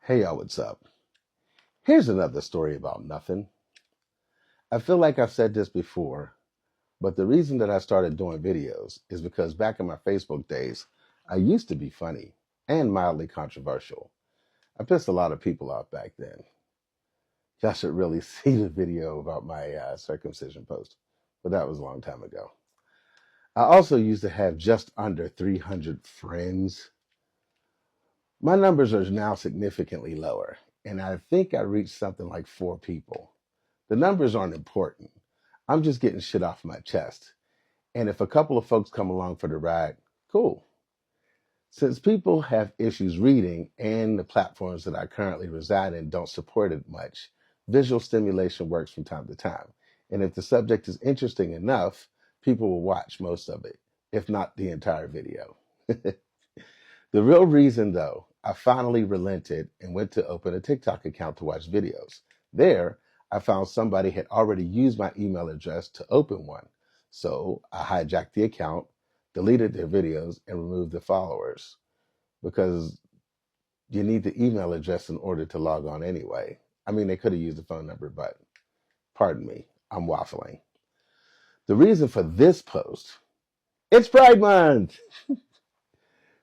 Hey y'all, what's up? Here's another story about nothing. I feel like I've said this before, but the reason that I started doing videos is because back in my Facebook days, I used to be funny and mildly controversial. I pissed a lot of people off back then. Y'all should really see the video about my circumcision post, but that was a long time ago. I also used to have just under 300 friends. My numbers are now significantly lower, and I think I reached something like 4 people. The numbers aren't important. I'm just getting shit off my chest. And if a couple of folks come along for the ride, cool. Since people have issues reading and the platforms that I currently reside in don't support it much, visual stimulation works from time to time. And if the subject is interesting enough, people will watch most of it, if not the entire video. The real reason, though, I finally relented and went to open a TikTok account to watch videos. There, I found somebody had already used my email address to open one. So I hijacked the account, deleted their videos, and removed the followers because you need the email address in order to log on anyway. I mean, they could have used the phone number, but pardon me, I'm waffling. The reason for this post, it's Pride Month!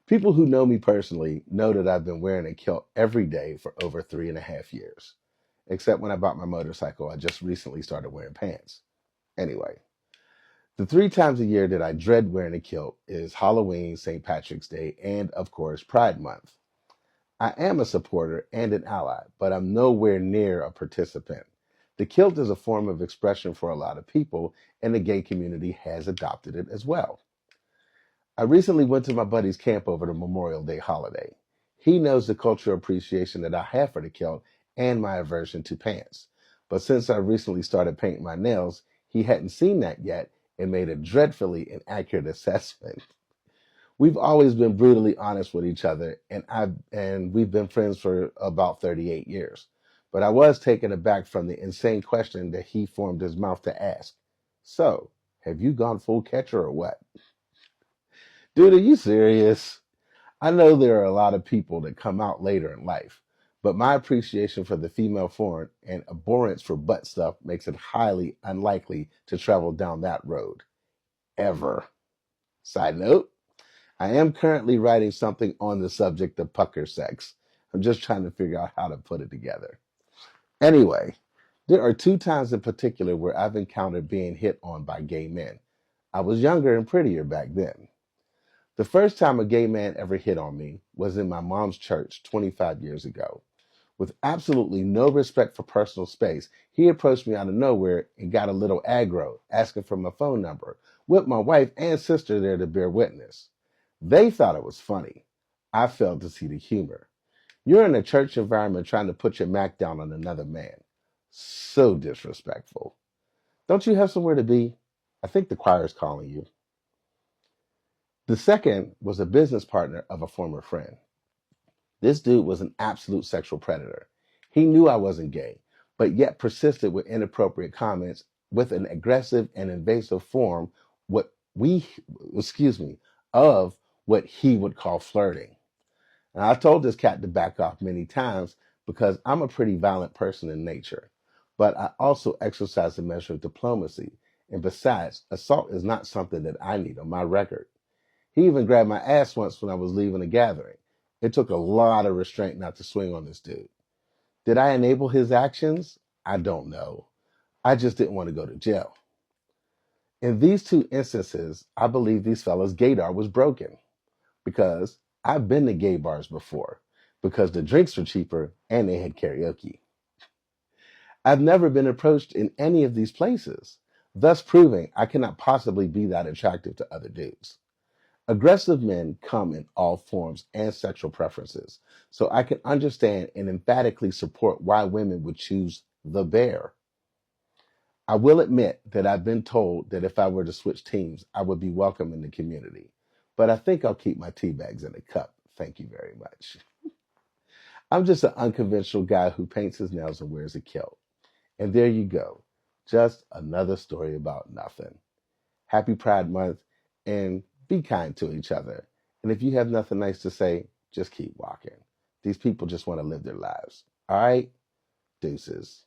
People who know me personally know that I've been wearing a kilt every day for over 3.5 years. Except when I bought my motorcycle, I just recently started wearing pants. Anyway, the 3 times a year that I dread wearing a kilt is Halloween, St. Patrick's Day, and of course, Pride Month. I am a supporter and an ally, but I'm nowhere near a participant. The kilt is a form of expression for a lot of people, and the gay community has adopted it as well. I recently went to my buddy's camp over the Memorial Day holiday. He knows the cultural appreciation that I have for the kilt and my aversion to pants. But since I recently started painting my nails, he hadn't seen that yet and made a dreadfully inaccurate assessment. We've always been brutally honest with each other, and we've been friends for about 38 years. But I was taken aback from the insane question that he formed his mouth to ask. So, have you gone full catcher or what? Dude, are you serious? I know there are a lot of people that come out later in life, but my appreciation for the female form and abhorrence for butt stuff makes it highly unlikely to travel down that road. Ever. Side note, I am currently writing something on the subject of pucker sex. I'm just trying to figure out how to put it together. Anyway, there are 2 times in particular where I've encountered being hit on by gay men. I was younger and prettier back then. The first time a gay man ever hit on me was in my mom's church 25 years ago. With absolutely no respect for personal space, he approached me out of nowhere and got a little aggro, asking for my phone number, with my wife and sister there to bear witness. They thought it was funny. I failed to see the humor. You're in a church environment trying to put your Mac down on another man. So disrespectful. Don't you have somewhere to be? I think the choir's calling you. The second was a business partner of a former friend. This dude was an absolute sexual predator. He knew I wasn't gay, but yet persisted with inappropriate comments with an aggressive and invasive form what we excuse me of what he would call flirting. And I told this cat to back off many times because I'm a pretty violent person in nature, but I also exercise a measure of diplomacy. And besides, assault is not something that I need on my record. He even grabbed my ass once when I was leaving a gathering. It took a lot of restraint not to swing on this dude. Did I enable his actions? I don't know. I just didn't want to go to jail. In these 2 instances, I believe these fellas' gaydar was broken because I've been to gay bars before because the drinks were cheaper and they had karaoke. I've never been approached in any of these places, thus proving I cannot possibly be that attractive to other dudes. Aggressive men come in all forms and sexual preferences, so I can understand and emphatically support why women would choose the bear. I will admit that I've been told that if I were to switch teams, I would be welcome in the community, but I think I'll keep my tea bags in a cup. Thank you very much. I'm just an unconventional guy who paints his nails and wears a kilt. And there you go. Just another story about nothing. Happy Pride Month, and be kind to each other. And if you have nothing nice to say, just keep walking. These people just want to live their lives. All right, deuces.